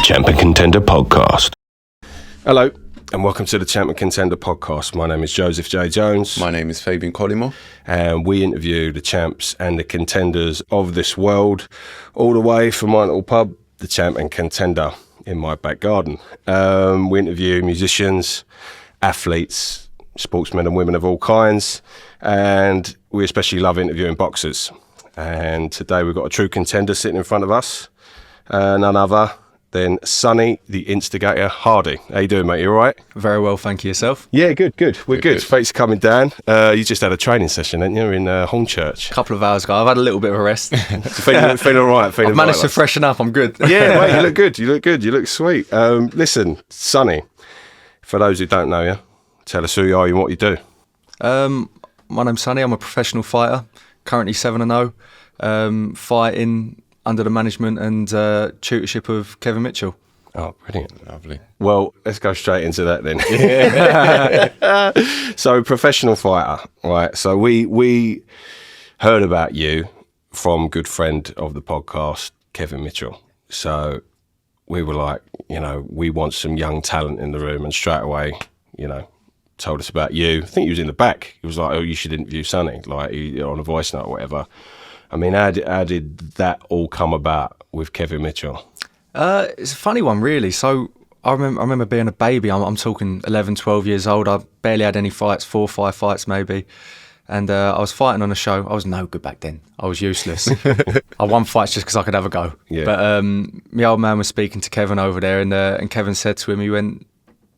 Champion Contender Podcast. Hello, and welcome to the Champion Contender Podcast. My name is Joseph J. Jones. My name is Fabian Collymore. And we interview the champs and the contenders of this world, all the way from my little pub, the Champion Contender, in my back garden. We interview musicians, athletes, sportsmen and women of all kinds, and we especially love interviewing boxers. And today we've got a true contender sitting in front of us, none other than Sonny, the Instigator Hardy. How you doing, mate? You all right? Very well, thank you. Yourself? Yeah, good. We're good. Thanks for coming down. You just had a training session, didn't you, in Hornchurch? A couple of hours ago. I've had a little bit of a rest. feeling all right? I've managed to freshen up. I'm good. Yeah, mate, you look good. You look sweet. Listen, Sonny, for those who don't know you, tell us who you are and what you do. My name's Sonny. I'm a professional fighter, currently 7-0, fighting under the management and tutorship of Kevin Mitchell. Oh, brilliant. Lovely. Well, let's go straight into that then. Yeah. So, professional fighter, right? So we heard about you from good friend of the podcast, Kevin Mitchell. So we were like, we want some young talent in the room, and straight away, told us about you. I think he was in the back. He was like, "Oh, you should interview Sonny," like on a voice note or whatever. I mean, how did that all come about with Kevin Mitchell? It's a funny one, really. So I remember being a baby. I'm talking 11, 12 years old. I barely had any fights, 4 or 5 fights maybe. And I was fighting on a show. I was no good back then. I was useless. I won fights just because I could have a go. Yeah. But my old man was speaking to Kevin over there, and Kevin said to him, he went,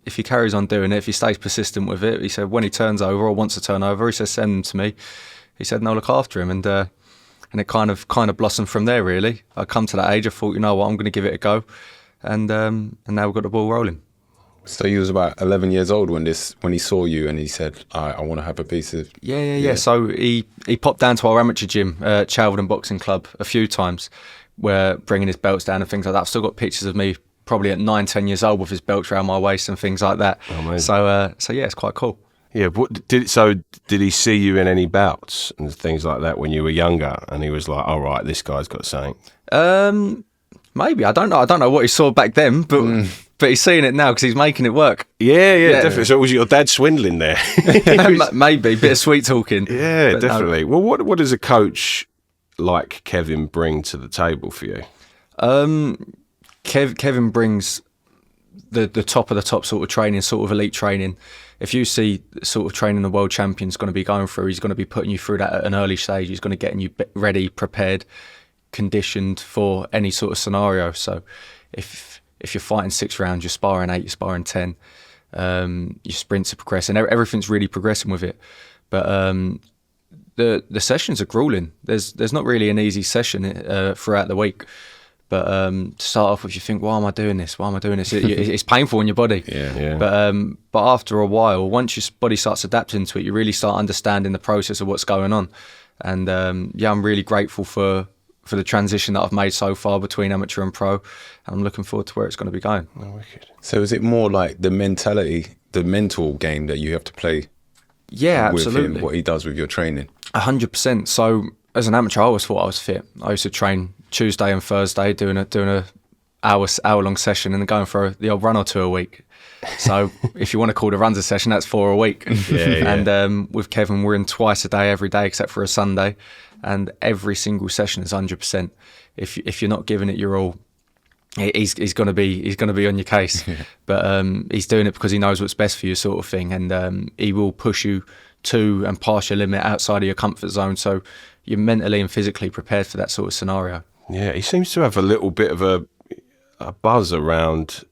if he carries on doing it, if he stays persistent with it, he said, when he turns over or wants to turn over, he says, send him to me. He said, and I'll look after him. And it kind of blossomed from there, really. I come to that age, I thought, you know what, I'm going to give it a go. And now we've got the ball rolling. So you was about 11 years old when he saw you and he said, I want to have a piece of... Yeah. So he popped down to our amateur gym, Charlton Boxing Club, a few times, where bringing his belts down and things like that. I've still got pictures of me probably at 9, 10 years old with his belts around my waist and things like that. Amazing. So yeah, it's quite cool. Yeah, did he see you in any bouts and things like that when you were younger? And he was like, "All right, this guy's got something." Maybe I don't know what he saw back then, but he's seeing it now because he's making it work. Yeah, definitely. So was your dad swindling there? Maybe bit of sweet talking. Yeah, definitely. No. Well, what does a coach like Kevin bring to the table for you? Kevin brings the top of the top sort of training, sort of elite training. If you see the sort of training the world champion's going to be going through, he's going to be putting you through that at an early stage. He's going to get you ready, prepared, conditioned for any sort of scenario. So if you're fighting 6 rounds, you're sparring 8, you're sparring 10, your sprints are progressing, everything's really progressing with it. But the sessions are grueling. There's not really an easy session throughout the week. But to start off with, you think, why am I doing this? It's painful in your body. Yeah. But after a while, once your body starts adapting to it, you really start understanding the process of what's going on. And I'm really grateful for the transition that I've made so far between amateur and pro. And I'm looking forward to where it's going to be going. Oh, wicked. So is it more like the mentality, the mental game that you have to play? Yeah, with absolutely. him, what he does with your training? 100%. So as an amateur, I always thought I was fit. I used to train Tuesday and Thursday, doing a hour long session and then going for the old run or 2 a week. So if you want to call the runs a session, that's 4 a week. Yeah. And with Kevin, we're in twice a day, every day except for a Sunday, and every single session is 100%. If you're not giving it your all, he's going to be on your case. But he's doing it because he knows what's best for you, sort of thing, and he will push you to and past your limit outside of your comfort zone, so you're mentally and physically prepared for that sort of scenario. Yeah, he seems to have a little bit of a buzz around,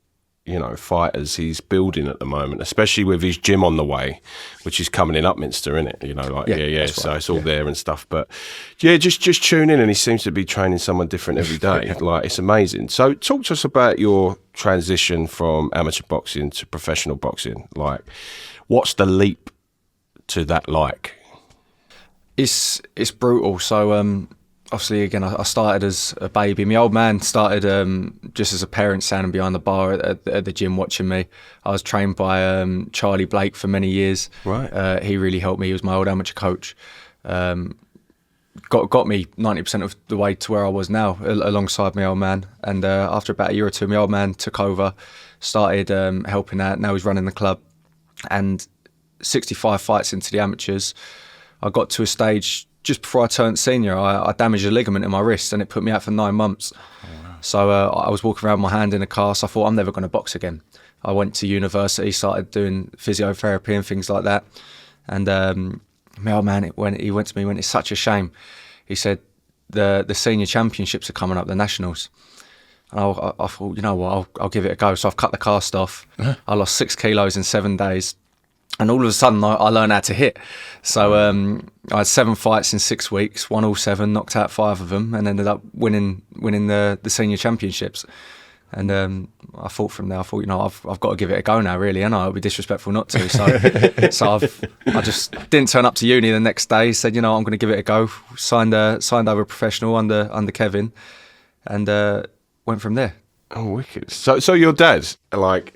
fighters he's building at the moment, especially with his gym on the way, which is coming in Upminster, isn't it? Yeah. So it's all there and stuff. But yeah, just tune in, and he seems to be training someone different every day. Like, it's amazing. So talk to us about your transition from amateur boxing to professional boxing. Like, what's the leap to that like? It's brutal. So obviously, again, I started as a baby. My old man started just as a parent standing behind the bar at the gym watching me. I was trained by Charlie Blake for many years. Right. He really helped me. He was my old amateur coach. got me 90% of the way to where I was now, alongside my old man. And after about a year or two, my old man took over, started helping out. Now he's running the club. And 65 fights into the amateurs, I got to a stage just before I turned senior. I damaged a ligament in my wrist, and it put me out for 9 months. So I was walking around with my hand in a cast. I thought, I'm never going to box again. I went to university, started doing physiotherapy and things like that. And my old man, he went to me, it's such a shame. He said, the senior championships are coming up, the nationals. And I thought, you know what, I'll give it a go. So I've cut the cast off. I lost 6 kilos in 7 days. And all of a sudden, I learned how to hit. So I had 7 fights in 6 weeks, won all 7, knocked out 5 of them, and ended up winning the senior championships. And I thought from there, you know, I've got to give it a go now, really, and I'll be disrespectful not to. So I just didn't turn up to uni the next day. Said, you know, I'm going to give it a go. Signed over a professional under Kevin, and went from there. Oh, wicked! So your dad, like.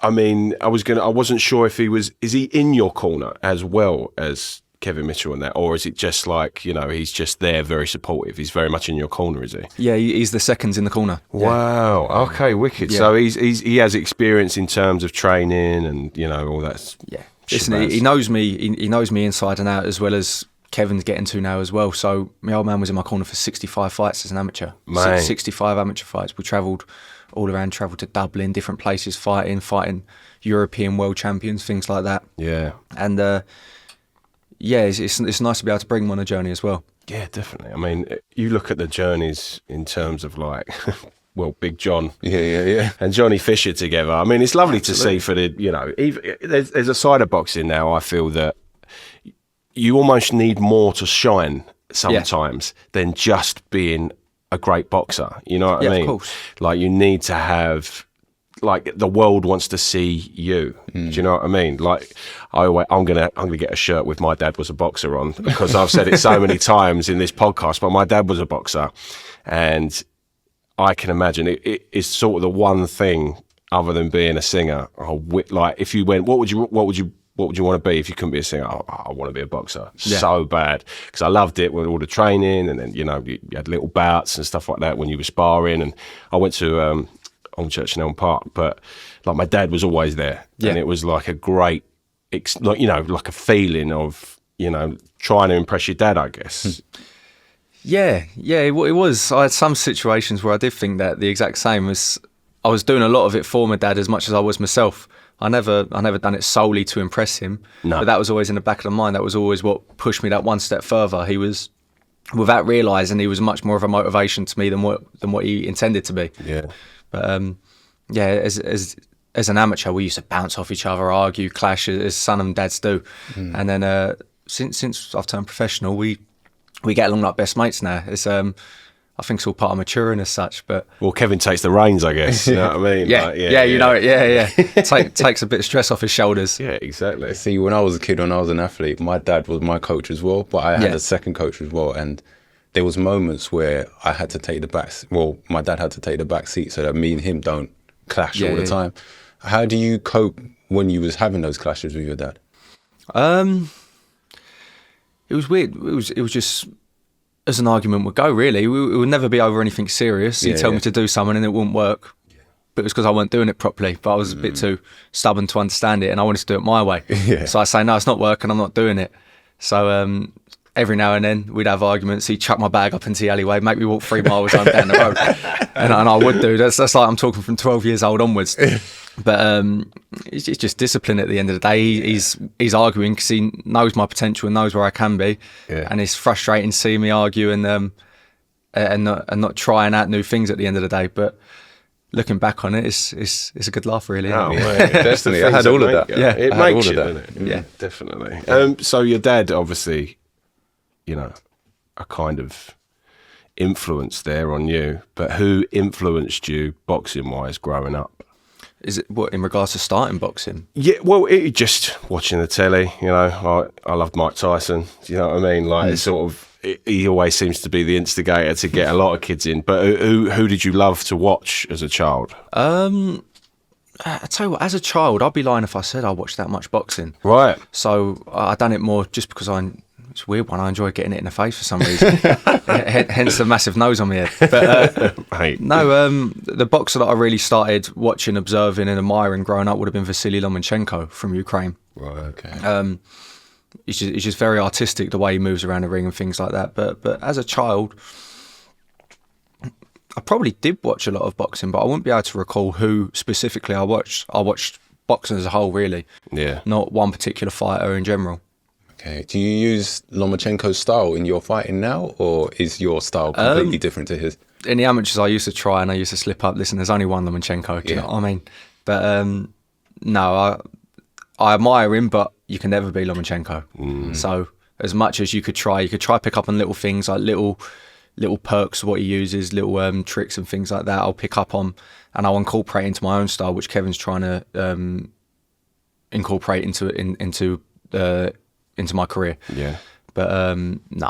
I mean, I wasn't sure if is he in your corner as well as Kevin Mitchell and that, or is it just like, you know, he's just there, very supportive? He's very much in your corner, is he? Yeah, he's the seconds in the corner. Wow. Yeah. Okay, wicked. Yeah. So he has experience in terms of training and, you know, all that. Yeah. Listen, he knows me. He knows me inside and out, as well as Kevin's getting to now as well. So my old man was in my corner for 65 fights as an amateur. 65 amateur fights. We travelled all around, travelled to Dublin, different places, fighting European world champions, things like that. Yeah. And it's nice to be able to bring them on a journey as well. Yeah, definitely. I mean, you look at the journeys in terms of like, well, Big John, and Johnny Fisher together. I mean, it's lovely to see for the, you know, there's a side of boxing now. I feel that you almost need more to shine sometimes than just being a great boxer, you know what I mean? Of course. Like, you need to have, like, the world wants to see you. Do you know what I mean? Like, I'm gonna get a shirt with "My dad was a boxer" on, because I've said it so many times in this podcast. But my dad was a boxer, and I can imagine it is sort of the one thing other than being a singer. Like, if you went, what would you want to be if you couldn't be a singer? I want to be a boxer so bad, because I loved it with all the training, and then, you know, you had little bouts and stuff like that when you were sparring. And I went to on Church and Elm Park, but like, my dad was always there, and it was like a great, like, you know, like a feeling of, you know, trying to impress your dad, I guess. It was. I had some situations where I did think that the exact same, as I was doing a lot of it for my dad as much as I was myself. I never done it solely to impress him. No. But that was always in the back of the mind. That was always what pushed me that one step further. He was, without realising, he was much more of a motivation to me than what he intended to be. Yeah. But as an amateur, we used to bounce off each other, argue, clash, as son and dads do. And then since I've turned professional, we get along like best mates now. It's I think it's all part of maturing as such. But well, Kevin takes the reins, I guess. You know what I mean? You know it. Takes a bit of stress off his shoulders. Yeah, exactly. See, when I was a kid, when I was an athlete, my dad was my coach as well, but I had a second coach as well, and there was moments where I had to take the back. Well, my dad had to take the back seat so that me and him don't clash all the time. How do you cope when you was having those clashes with your dad? It was weird. It was just, as an argument would go, really. It would never be over anything serious. He'd tell me to do something and it wouldn't work. But it was because I weren't doing it properly. But I was a bit too stubborn to understand it, and I wanted to do it my way. So I say, no, it's not working, I'm not doing it. So every now and then we'd have arguments. He'd chuck my bag up into the alleyway, make me walk 3 miles down the road. and I would do. That's like, I'm talking from 12 years old onwards. But it's just discipline at the end of the day. He's arguing because he knows my potential and knows where I can be. And it's frustrating seeing me argue and not trying out new things at the end of the day. But looking back on it, it's a good laugh, really. Oh, definitely. I had all of that. Yeah, it makes you, doesn't it? Yeah, definitely. So your dad, obviously, you know, a kind of influence there on you. But who influenced you boxing-wise growing up? Is it what in regards to starting boxing? Yeah, well, just watching the telly. You know, I loved Mike Tyson. You know what I mean? Like, it's sort of. He always seems to be the instigator to get a lot of kids in. But who did you love to watch as a child? I tell you what, as a child, I'd be lying if I said I watched that much boxing. Right. So I done it more just because I It's a weird one. I enjoy getting it in the face for some reason. Hence the massive nose on my head. But no, the boxer that I really started watching, observing and admiring growing up would have been Vasily Lomachenko from Ukraine. Right, okay. He's just very artistic, the way he moves around the ring and things like that. But as a child, I probably did watch a lot of boxing, but I wouldn't be able to recall who specifically I watched. I watched boxing as a whole, really. Yeah. Not one particular fighter in general. Okay. Do you use Lomachenko's style in your fighting now, or is your style completely different to his? In the amateurs, I used to try and I used to slip up. Listen, there's only one Lomachenko. Do you know what I mean? But no, I admire him, but you can never be Lomachenko. So as much as you could try pick up on little things, like little perks of what he uses, little tricks and things like that. I'll pick up on, and I'll incorporate into my own style, which Kevin's trying to incorporate into my career. Yeah. But no,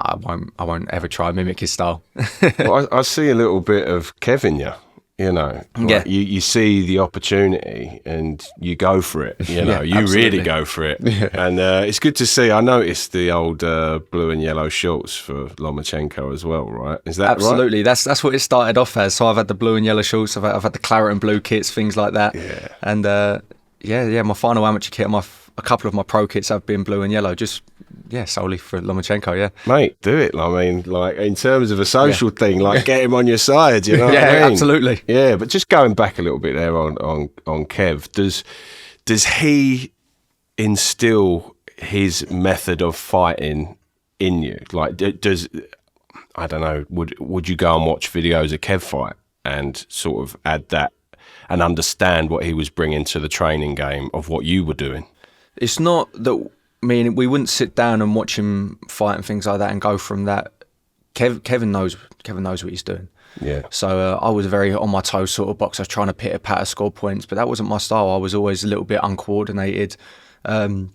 I won't ever try and mimic his style. Well, I see a little bit of Kevin, you know. Like you see the opportunity and you go for it. You know, you really go for it. Yeah. And it's good to see. I noticed the old blue and yellow shorts for Lomachenko as well, right? Is that absolutely right? That's what it started off as. So I've had the blue and yellow shorts. I've had the claret and blue kits, things like that. Yeah. And my final amateur kit, a couple of my pro kits have been blue and yellow. Just solely for Lomachenko. Yeah, mate, do it. I mean, like in terms of a social thing, like get him on your side. You know what I mean? Absolutely. Yeah, but just going back a little bit there on Kev, does he instill his method of fighting in you? Like, does I don't know? Would you go and watch videos of Kev fight and sort of add that and understand what he was bringing to the training game of what you were doing? It's not that. I mean, we wouldn't sit down and watch him fight and things like that and go from that. Kevin knows what he's doing. Yeah. So I was a very on my toes sort of boxer, trying to pitter patter, score points, but that wasn't my style. I was always a little bit uncoordinated. I'm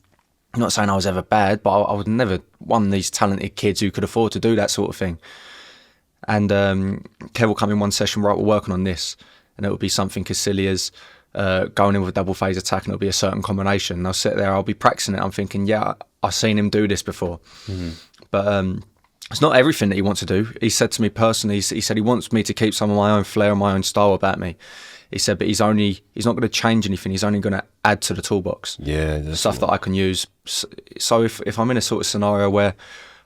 not saying I was ever bad, but I was never one of these talented kids who could afford to do that sort of thing. And Kev will come in one session, right, we're working on this, and it would be something as silly as going in with a double phase attack, and it'll be a certain combination. And I'll sit there, I'll be practicing it. I'm thinking, I've seen him do this before. But it's not everything that he wants to do. He said to me personally, he said he wants me to keep some of my own flair and my own style about me. He said, but he's not going to change anything. He's only going to add to the toolbox. Yeah, stuff that I can use. So if I'm in a sort of scenario where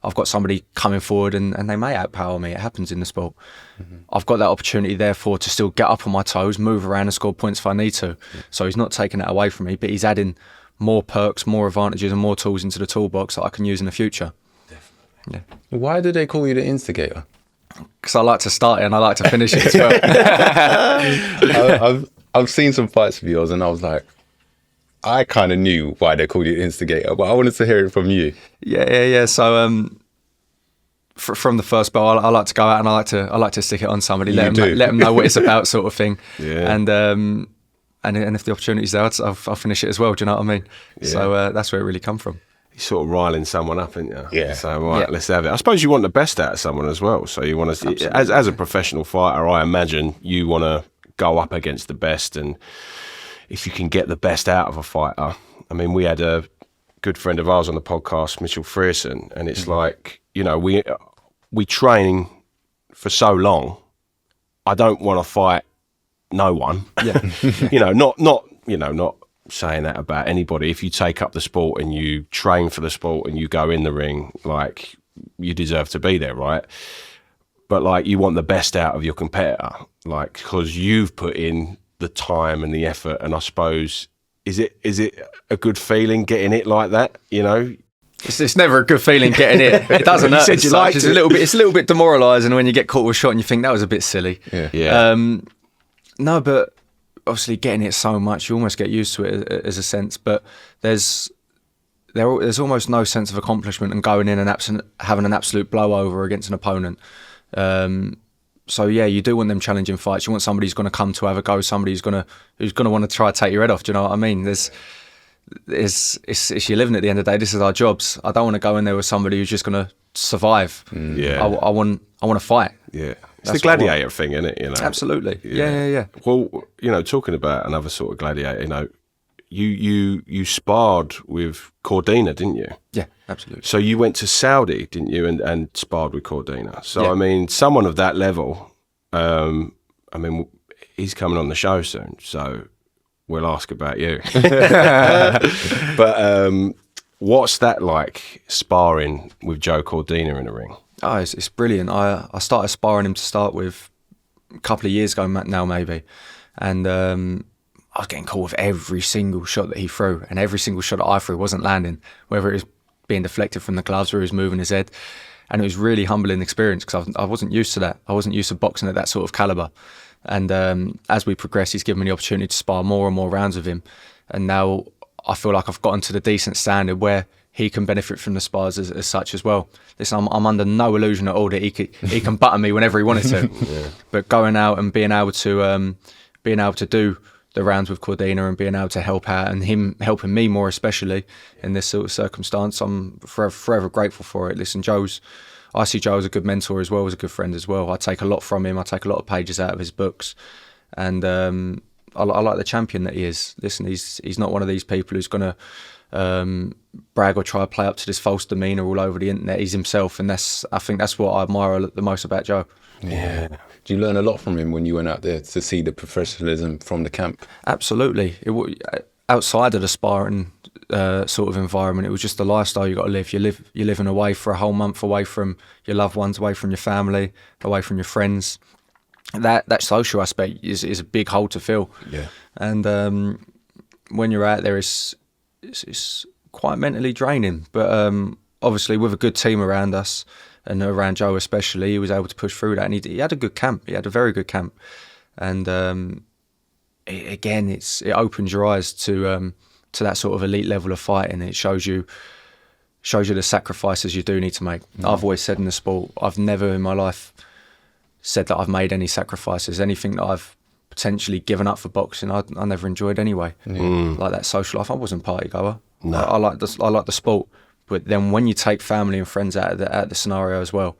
I've got somebody coming forward and they may outpower me, it happens in the sport. I've got that opportunity, therefore, to still get up on my toes, move around and score points if I need to. So he's not taking that away from me, but he's adding more perks, more advantages and more tools into the toolbox that I can use in the future. Definitely. Yeah. Why do they call you the Instigator? Because I like to start it and I like to finish it as well. I've seen some fights of yours and I was like, I kind of knew why they called you the Instigator, but I wanted to hear it from you. Yeah. So from the first bell, I like to go out and I like to stick it on somebody, let them know what it's about, sort of thing. Yeah. And if the opportunity's there, I'll finish it as well. Do you know what I mean? Yeah. So that's where it really come from. You're sort of riling someone up, aren't you? Yeah. So let's have it. I suppose you want the best out of someone as well. So you want to, as a professional fighter, I imagine you want to go up against the best, and if you can get the best out of a fighter. I mean, we had a good friend of ours on the podcast, Mitchell Frierson, and it's like, you know, we train for so long. I don't want to fight no one. Yeah. not saying that about anybody. If you take up the sport and you train for the sport and you go in the ring, like, you deserve to be there, right? But like, you want the best out of your competitor, like, because you've put in the time and the effort. And I suppose, is it a good feeling getting it like that? You know, it's never a good feeling getting it. It doesn't hurt. It's a little bit demoralising when you get caught with a shot and you think that was a bit silly. Yeah. No, but obviously getting it so much, you almost get used to it as a sense. But there's almost no sense of accomplishment in going in and having an absolute blowover against an opponent. So yeah, you do want them challenging fights. You want somebody who's going to come to have a go, somebody who's going to want to try to take your head off. Do you know what I mean? It's your living at the end of the day. This is our jobs. I don't want to go in there with somebody who's just going to survive. Yeah, I want to fight. Yeah, it's the gladiator thing, isn't it? You know, absolutely. Yeah. Well, you know, talking about another sort of gladiator, you know, you sparred with Cordina, didn't you? Yeah, absolutely. So you went to Saudi, didn't you, and sparred with Cordina. So, Yeah. I mean, someone of that level, I mean, he's coming on the show soon, so we'll ask about you. But what's that like, sparring with Joe Cordina in the ring? Oh, it's brilliant. I started sparring him to start with a couple of years ago now, maybe. And I was getting caught with every single shot that he threw, and every single shot that I threw wasn't landing, whether it was being deflected from the gloves or he was moving his head. And it was really humbling experience because I wasn't used to that. I wasn't used to boxing at that sort of caliber. And as we progress, he's given me the opportunity to spar more and more rounds with him. And now I feel like I've gotten to the decent standard where he can benefit from the spars as such as well. Listen, I'm under no illusion at all that he can butter me whenever he wanted to. Yeah. But going out and being able to do the rounds with Cordina and being able to help out, and him helping me more especially in this sort of circumstance, I'm forever grateful for it. Listen, I see Joe as a good mentor as well, as a good friend as well. I take a lot from him. I take a lot of pages out of his books, and I like the champion that he is. Listen, he's not one of these people who's going to brag or try to play up to this false demeanour all over the internet. He's himself, and I think that's what I admire the most about Joe. Yeah. Did you learn a lot from him when you went out there to see the professionalism from the camp? Absolutely. Outside of the sparring sort of environment, it was just the lifestyle you got to live. You're living away for a whole month, away from your loved ones, away from your family, away from your friends. That social aspect is a big hole to fill. Yeah. And when you're out there, it's quite mentally draining. But obviously, with a good team around us, and around Joe especially, he was able to push through that, and he had a good camp. He had a very good camp, and it opens your eyes to that sort of elite level of fighting. It shows you the sacrifices you do need to make. I've always said in the sport, I've never in my life said that I've made any sacrifices. Anything that I've potentially given up for boxing, I never enjoyed anyway. Like that social life, I wasn't a party goer. No. I like the sport. But then when you take family and friends out of the scenario as well,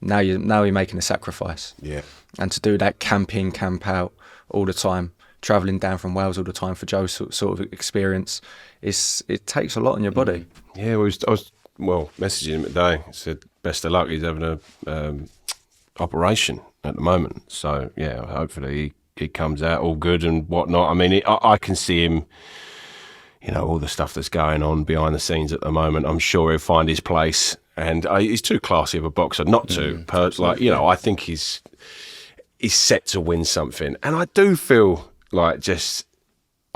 now you're making a sacrifice. Yeah. And to do that camp in, camp out all the time, travelling down from Wales all the time for Joe's sort of experience, it takes a lot on your body. Yeah, I was messaging him today. He said best of luck. He's having a operation at the moment. So yeah, hopefully he comes out all good and whatnot. I mean, I can see him. You know, all the stuff that's going on behind the scenes at the moment, I'm sure he'll find his place. And he's too classy of a boxer not to. I think he's set to win something. And I do feel like, just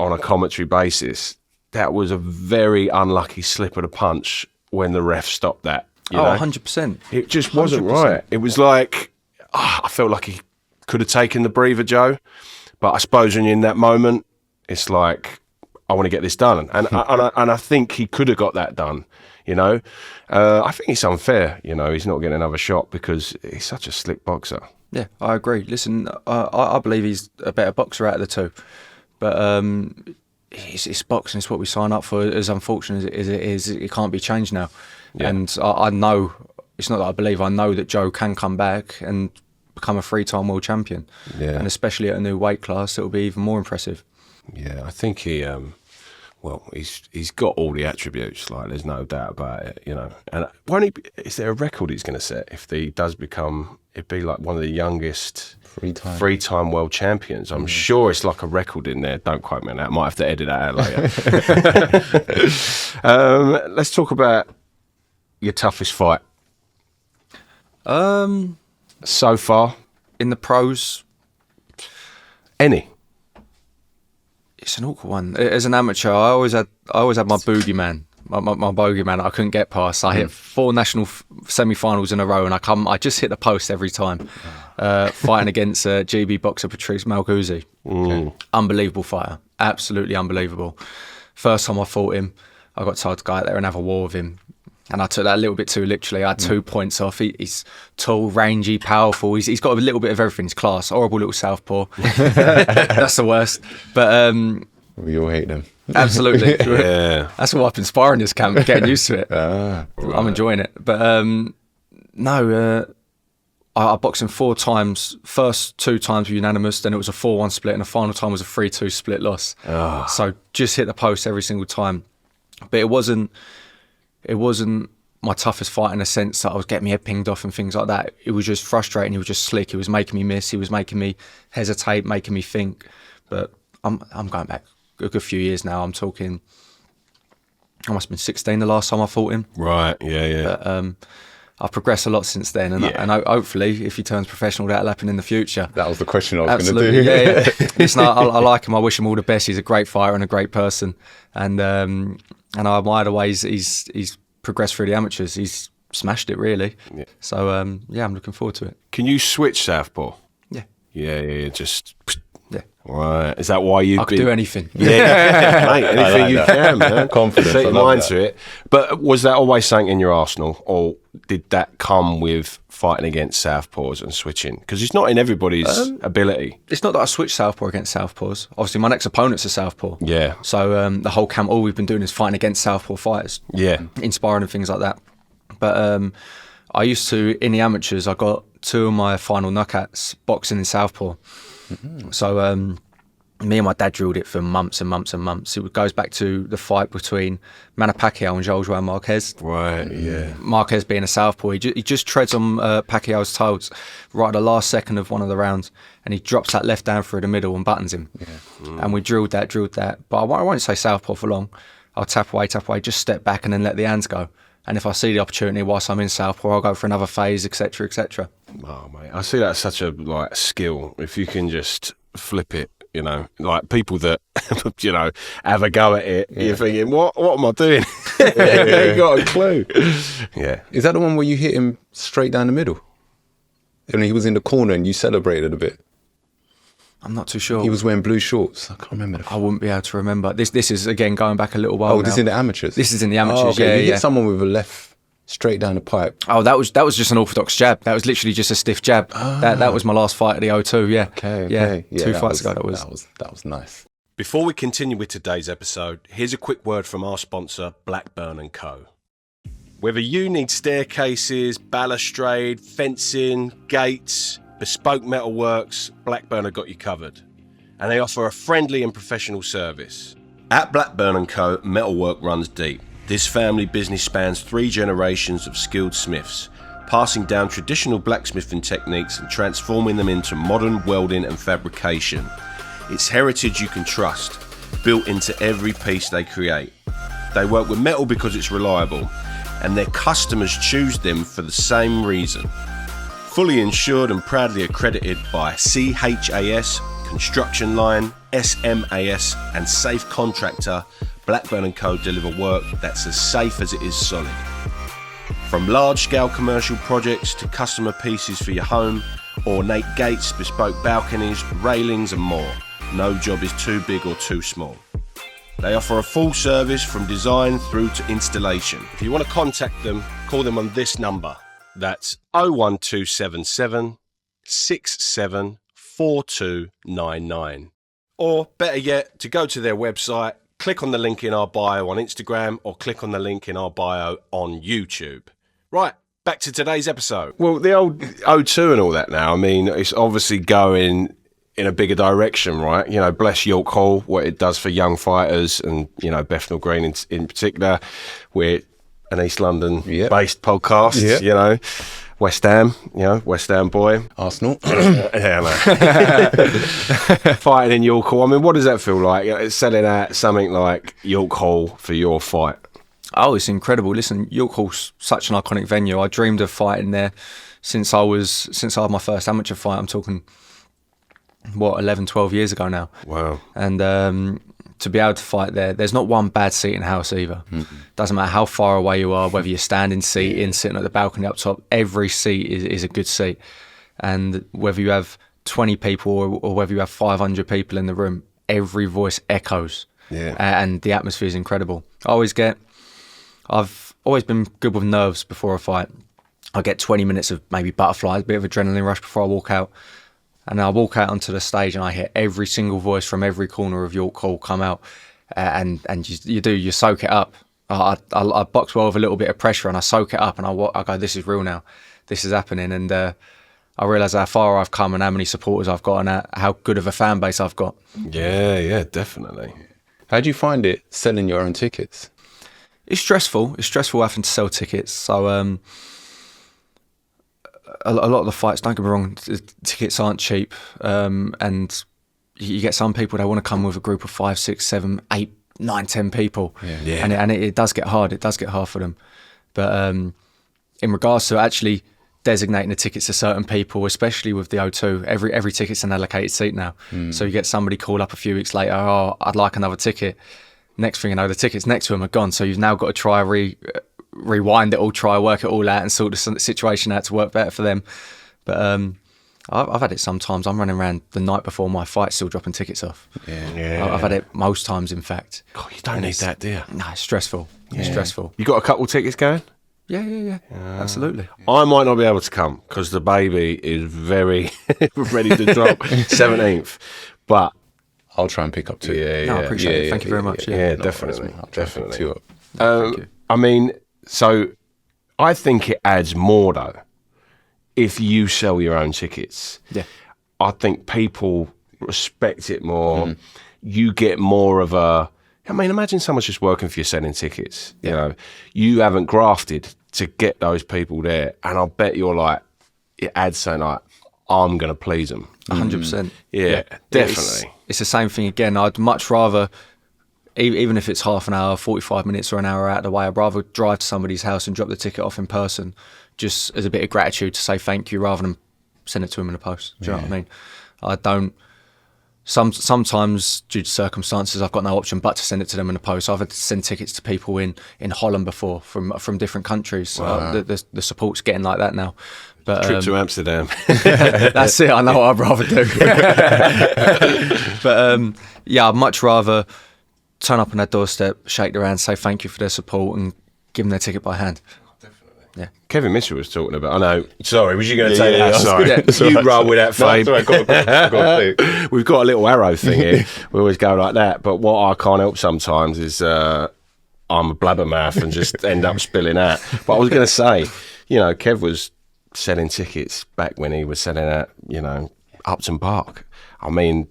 on a commentary basis, that was a very unlucky slip of the punch when the ref stopped that. You know? 100%. It just wasn't 100%. Right. It was like, I felt like he could have taken the breather, Joe. But I suppose when you're in that moment, it's like, I want to get this done, and I think he could have got that done. You know, I think it's unfair. You know, he's not getting another shot because he's such a slick boxer. Yeah, I agree. Listen, I believe he's a better boxer out of the two, but it's boxing. It's what we sign up for. As unfortunate as it is, it can't be changed now. Yeah. And I know, it's not that I believe, I know that Joe can come back and become a 3-time world champion. Yeah. And especially at a new weight class, it'll be even more impressive. Yeah, I think he's got all the attributes. Like, there's no doubt about it. You know, and is there a record he's going to set if he does become? It'd be like one of the youngest three-time world champions. I'm sure it's like a record in there. Don't quote me on that. I might have to edit that out later. Let's talk about your toughest fight. So far in the pros, any. It's an awkward one. As an amateur, I always had my boogeyman, my bogeyman that I couldn't get past. I hit 4 national semi-finals in a row, and I just hit the post every time. Fighting against GB boxer Patrice Malguzzi. Unbelievable fighter, absolutely unbelievable. First time I fought him, I got told to go out there and have a war with him. And I took that a little bit too literally. I had 2 points off. He's tall, rangy, powerful. He's got a little bit of everything. He's class. Horrible little southpaw. That's the worst. But we all hate them. Absolutely. Yeah. That's what I've been sparring this camp, getting used to it. Right. I'm enjoying it. But I boxed him 4 times. First 2 times were unanimous, then it was a 4-1 split, and the final time was a 3-2 split loss. So just hit the post every single time. But it wasn't my toughest fight in a sense that I was getting my head pinged off and things like that. It was just frustrating. He was just slick. He was making me miss. He was making me hesitate, making me think. But I'm going back a good few years now. I'm talking, I must have been 16 the last time I fought him. Right, yeah. But I've progressed a lot since then, and hopefully, if he turns professional, that'll happen in the future. That was the question I was Absolutely, going to do. yeah. Listen, I like him. I wish him all the best. He's a great fighter and a great person, and I admire the ways he's progressed through the amateurs. He's smashed it, really. Yeah. So, I'm looking forward to it. Can you switch southpaw? Yeah. Yeah, just... Yeah. Right. Is that why you could do anything. Yeah. Mate, anything like you can, man. Confidence. Set your mind to it. But was that always something in your arsenal, or did that come with fighting against southpaws and switching? Because it's not in everybody's ability. It's not that I switched southpaw against southpaws. Obviously, my next opponent's a southpaw. Yeah. So the whole camp, all we've been doing is fighting against southpaw fighters. Yeah. In sparring and things like that. But I used to, in the amateurs, I got 2 of my final knockouts boxing in southpaw. Mm-hmm. So me and my dad drilled it for months and months and months. It goes back to the fight between Manny Pacquiao and João Marquez. Right, yeah. Marquez being a southpaw, he just treads on Pacquiao's toes right at the last second of one of the rounds, and he drops that left down through the middle and buttons him. Yeah. And we drilled that. But I won't say southpaw for long. I'll tap away, just step back and then let the hands go. And if I see the opportunity whilst I'm in southpaw, I'll go for another phase, etc., etc. Oh, mate, I see that as such a skill. If you can just flip it, like people that, have a go at it, you're thinking, what am I doing? You ain't got a clue. Yeah. Is that the one where you hit him straight down the middle? And he was in the corner and you celebrated a bit? I'm not too sure. He was wearing blue shorts. I can't remember. I wouldn't be able to remember. This is, again, going back a little while now. This is in the amateurs? This is in the amateurs, okay. You hit someone with a left straight down the pipe. Oh, that was just an orthodox jab. That was literally just a stiff jab. That was my last fight at the O2, yeah. Okay. Yeah, 2 fights ago that was nice. Before we continue with today's episode, here's a quick word from our sponsor, Blackburn & Co. Whether you need staircases, balustrade, fencing, gates, bespoke metalworks, Blackburn have got you covered. And they offer a friendly and professional service. At Blackburn & Co, metalwork runs deep. This family business spans 3 generations of skilled smiths, passing down traditional blacksmithing techniques and transforming them into modern welding and fabrication. It's heritage you can trust, built into every piece they create. They work with metal because it's reliable, and their customers choose them for the same reason. Fully insured and proudly accredited by CHAS, Construction Line, SMAS and Safe Contractor, Blackburn & Co deliver work that's as safe as it is solid. From large-scale commercial projects to customer pieces for your home, ornate gates, bespoke balconies, railings and more, no job is too big or too small. They offer a full service from design through to installation. If you want to contact them, call them on this number. That's 01277 674299. Or better yet, to go to their website, click on the link in our bio on Instagram or click on the link in our bio on YouTube. Right, back to today's episode. Well, the old O2 and all that now, I mean, it's obviously going in a bigger direction, right? Bless York Hall, what it does for young fighters and, Bethnal Green in particular. We're an East London-based podcast, West Ham, West Ham boy. Arsenal. Yeah, man. Fighting in York Hall. I mean, what does that feel like? It's selling out something like York Hall for your fight. Oh, it's incredible. Listen, York Hall's such an iconic venue. I dreamed of fighting there since I had my first amateur fight. I'm talking, 11, 12 years ago now. Wow. And to be able to fight there's not one bad seat in the house either. Mm-hmm. Doesn't matter how far away you are, whether you're standing seat, sitting at the balcony up top, every seat is a good seat. And whether you have 20 people or whether you have 500 people in the room, every voice echoes. Yeah. And the atmosphere is incredible. I've always been good with nerves before a fight. I get 20 minutes of maybe butterflies, a bit of adrenaline rush before I walk out. And I walk out onto the stage and I hear every single voice from every corner of York Hall come out, and you soak it up. I box well with a little bit of pressure and I soak it up and I go, this is real now, this is happening. And I realise how far I've come and how many supporters I've got and how good of a fan base I've got. Yeah, definitely. How do you find it selling your own tickets? It's stressful. It's stressful having to sell tickets. So a lot of the fights, don't get me wrong, the tickets aren't cheap. And you get some people, they want to come with a group of 5, 6, 7, 8, 9, 10 people. Yeah. And it does get hard. It does get hard for them. But in regards to actually designating the tickets to certain people, especially with the O2, every ticket's an allocated seat now. So you get somebody call up a few weeks later, oh, I'd like another ticket. Next thing you know, the tickets next to them are gone. So you've now got to try rewind it all, try work it all out and sort the situation out to work better for them. But I've had it sometimes. I'm running around the night before my fight still dropping tickets off. Yeah. I've had it most times, in fact. God, you don't need that, do you? No, it's stressful. It's stressful. You got a couple tickets going? Yeah. Absolutely. I might not be able to come because the baby is very ready to drop 17th, but I'll try and pick up 2. No, I appreciate it. Thank you very much. Yeah, No definitely. worries, I'll try and pick Definitely. 2 up. Thank you. I mean, so I think it adds more though if you sell your own tickets. Yeah. I think people respect it more. You get more of a. I mean, imagine someone's just working for you selling tickets. You know, you haven't grafted to get those people there, and I bet you're like, it adds something like, I'm going to please them. 100%. Yeah, definitely. It's the same thing again. I'd much rather, even if it's half an hour, 45 minutes or an hour out of the way, I'd rather drive to somebody's house and drop the ticket off in person just as a bit of gratitude to say thank you rather than send it to them in the post. Do you know what I mean? I don't. Sometimes due to circumstances, I've got no option but to send it to them in the post. I've had to send tickets to people in Holland before from different countries. Wow. The support's getting like that now. But, Trip to Amsterdam. that's it. I know what I'd rather do. But yeah, I'd much rather turn up on their doorstep, shake their hand, say thank you for their support, and give them their ticket by hand. Yeah. Kevin Mitchell was talking about. I know. Sorry, was you going to Yeah, take yeah, that? yeah, Sorry, you roll with that, Fabe. Go on. We've got a little arrow thing here. We always go like that. But what I can't help sometimes is I'm a blabbermouth and just end up spilling out. But I was going to say, you know, Kev was selling tickets back when he was selling at, you know, Upton Park. I mean,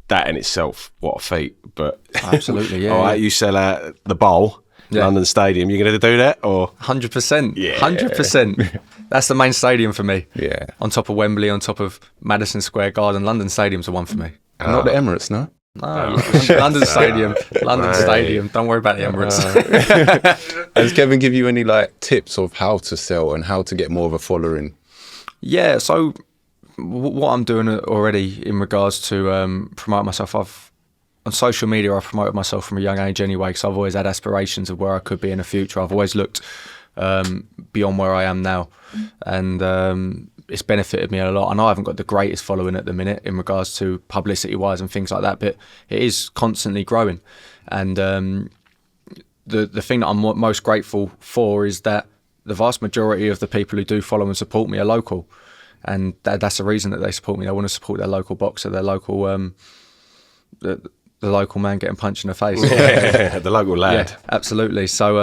that in itself, what a feat. But Absolutely, yeah. all right, you sell at the Bowl. Yeah. London Stadium, you're going to do that, or 100%. Yeah. 100%. That's the main stadium for me. Yeah. On top of Wembley, on top of Madison Square Garden, London Stadium's the one for me. Not the Emirates, no? No, London Stadium. London Stadium. Don't worry about the Emirates. Has Kevin give you any like tips of how to sell and how to get more of a following? Yeah, so what I'm doing already in regards to promote myself, on social media, I promoted myself from a young age anyway, because I've always had aspirations of where I could be in the future. I've always looked beyond where I am now, and it's benefited me a lot. I know I haven't got the greatest following at the minute in regards to publicity-wise and things like that, but it is constantly growing. And the thing that I'm most grateful for is that the vast majority of the people who do follow and support me are local, and that's the reason that they support me. They want to support their local boxer, their local the local man getting punched in the face. yeah, the local lad. Yeah, absolutely. So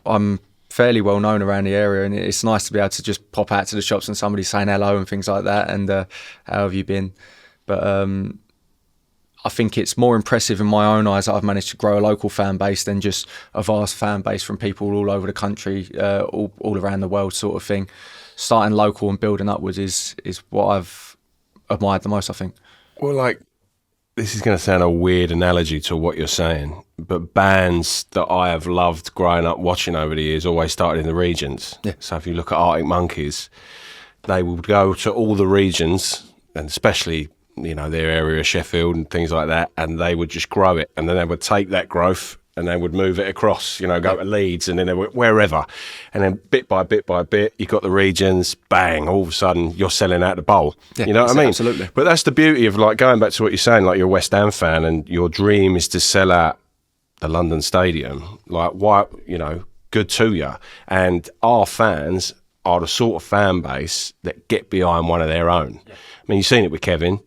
I'm fairly well known around the area, and it's nice to be able to just pop out to the shops and somebody saying hello and things like that, and how have you been? But I think it's more impressive in my own eyes that I've managed to grow a local fan base than just a vast fan base from people all over the country, all around the world sort of thing. Starting local and building upwards is what I've admired the most, I think. Well, like, this is going to sound a weird analogy to what you're saying, but bands that I have loved growing up watching over the years always started in the regions. Yeah. So if you look at Arctic Monkeys, they would go to all the regions, and especially, you know, their area of Sheffield and things like that, and they would just grow it, and then they would take that growth and they would move it across, you know, go to Leeds, and then they would wherever, and then bit by bit, you got the regions, bang, all of a sudden you're selling out the Bowl. Yeah, you know what I mean? absolutely. But that's the beauty of, like, going back to what you're saying, like, you're a West Ham fan and your dream is to sell out the London Stadium. Like, why, you know, good to you. And our fans are the sort of fan base that get behind one of their own. Yeah. I mean, you've seen it with Kevin.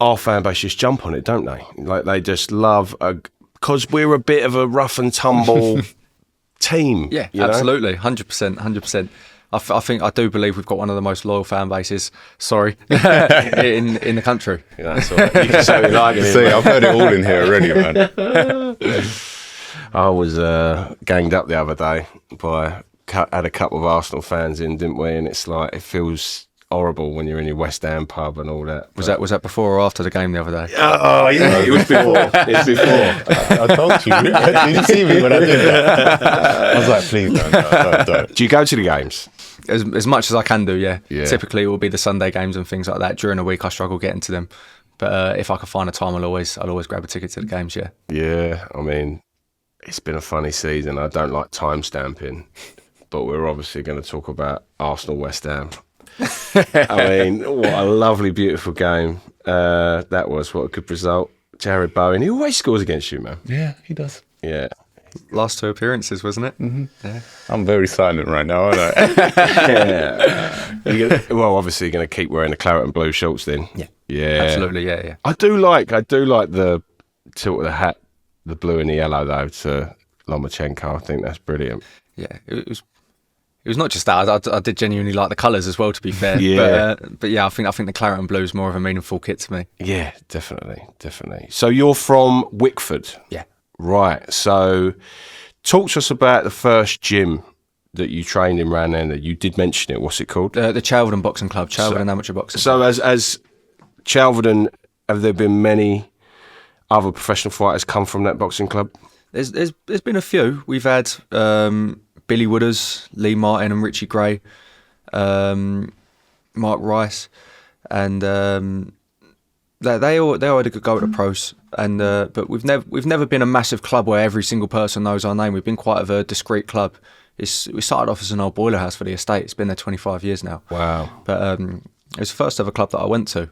Our fan base just jump on it, don't they? Like, they just love because we're a bit of a rough and tumble team. Yeah, you know? absolutely, 100%. I do believe we've got one of the most loyal fan bases. Sorry, in the country. Yeah, that's all right. You can say what you like. See, I've heard it all in here already, man. I was ganged up the other day had a couple of Arsenal fans in, didn't we? And it's like, it feels horrible when you're in your West Ham pub and all that. Was that before or after the game the other day? Oh yeah, it was before. It was before. I told you. Did you see me when I did that? I was like, please don't. Do you go to the games? As much as I can do, yeah. Yeah. Typically, it will be the Sunday games and things like that. During the week, I struggle getting to them. But if I can find a time, I'll always grab a ticket to the games. Yeah. Yeah, I mean, it's been a funny season. I don't like time stamping, but we're obviously going to talk about Arsenal West Ham. I mean, what a lovely, beautiful game that was. What a good result. Jared Bowen, he always scores against you, man. Yeah, he does. Yeah. Last 2 appearances, wasn't it? Mm-hmm. Yeah. I'm very silent right now, aren't I? Yeah. Well, obviously, you're going to keep wearing the claret and blue shorts then. Yeah. Yeah. Absolutely, yeah. I do like the tilt of the hat, the blue and the yellow, though, to Lomachenko. I think that's brilliant. Yeah, it was not just that. I did genuinely like the colours as well, to be fair. Yeah. But yeah, I think the claret and blue is more of a meaningful kit to me. Yeah, definitely. So you're from Wickford? Yeah. Right. So talk to us about the first gym that you trained in round there. You did mention it. What's it called? The Charlton Boxing Club, Charlton Amateur Boxing. So as Charlton, have there been many other professional fighters come from that boxing club? There's been a few. We've had Billy Wooders, Lee Martin and Richie Gray, Mark Rice, and they all had a good go at the pros. And but we've never been a massive club where every single person knows our name. We've been quite of a discreet club. We started off as an old boiler house for the estate. It's been there 25 years now. Wow. But it was the first ever club that I went to.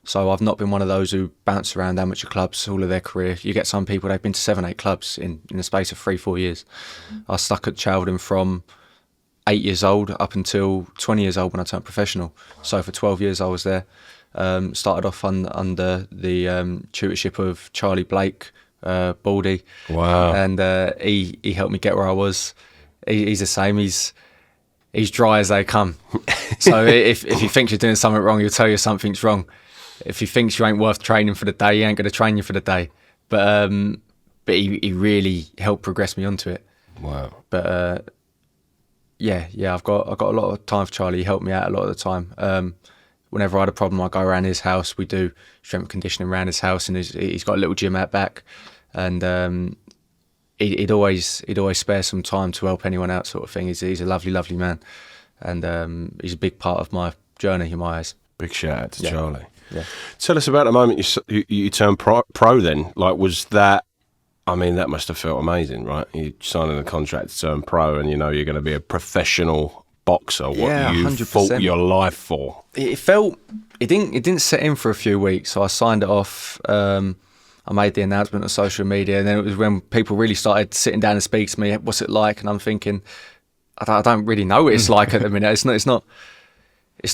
So I've not been one of those who bounce around amateur clubs all of their career. You get some people, they've been to 7-8 clubs in the space of 3-4 years. I stuck at Charlton from 8 years old up until 20 years old when I turned professional. So for 12 years I was there. Started off under the tutorship of Charlie Blake, Baldy. Wow. And he helped me get where I was. He's the same. He's dry as they come. So if he thinks you're doing something wrong, he'll tell you something's wrong. If he thinks you ain't worth training for the day, he ain't going to train you for the day. But he really helped progress me onto it. Wow. But yeah, I've got a lot of time for Charlie. He helped me out a lot of the time. Whenever I had a problem, I go around his house. We do strength conditioning around his house, and he's got a little gym out back. And he'd always spare some time to help anyone out, sort of thing. He's a lovely, lovely man, and he's a big part of my journey in my eyes. Big shout out to Charlie. Yeah. Tell us about the moment you turned pro then. Like, was that, I mean, that must have felt amazing, right? You signing a contract to turn pro and you know you're going to be a professional boxer, what you 100%. fought your life for. It didn't set in for a few weeks, so I signed it off. I made the announcement on social media, and then it was when people really started sitting down and speaking to me, what's it like? And I'm thinking, I don't really know what it's like at the minute. It's